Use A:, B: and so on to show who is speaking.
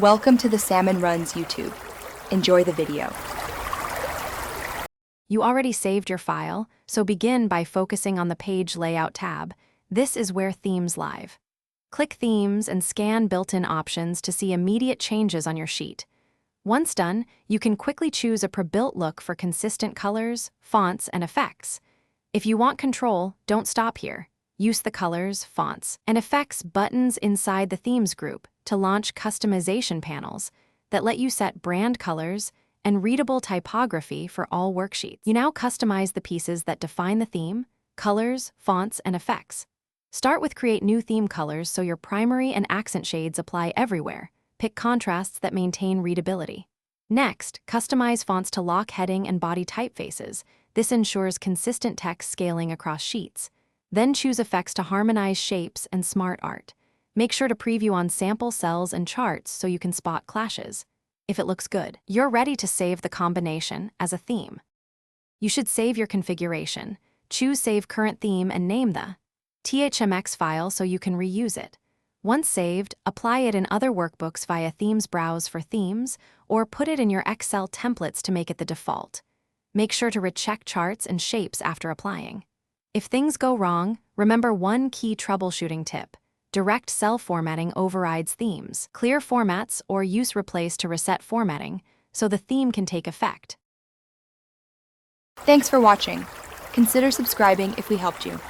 A: Welcome to the Salmon Runs YouTube. Enjoy the video.
B: You already saved your file, so begin by focusing on the Page Layout tab. This is where Themes live. Click Themes and scan built-in options to see immediate changes on your sheet. Once done, you can quickly choose a pre-built look for consistent colors, fonts, and effects. If you want control, don't stop here. Use the Colors, Fonts, and Effects buttons inside the Themes group to launch customization panels that let you set brand colors and readable typography for all worksheets. You now customize the pieces that define the theme, colors, fonts, and effects. Start with Create New Theme Colors so your primary and accent shades apply everywhere. Pick contrasts that maintain readability. Next, customize fonts to lock heading and body typefaces. This ensures consistent text scaling across sheets. Then choose effects to harmonize shapes and smart art. Make sure to preview on sample cells and charts so you can spot clashes. If it looks good, you're ready to save the combination as a theme. You should save your configuration. Choose Save Current Theme and name the THMX file so you can reuse it. Once saved, apply it in other workbooks via Themes Browse for themes, or put it in your Excel templates to make it the default. Make sure to recheck charts and shapes after applying. If things go wrong, remember one key troubleshooting tip. Direct cell formatting overrides themes. Clear formats or use Replace to reset formatting so the theme can take effect.
A: Thanks for watching. Consider subscribing if we helped you.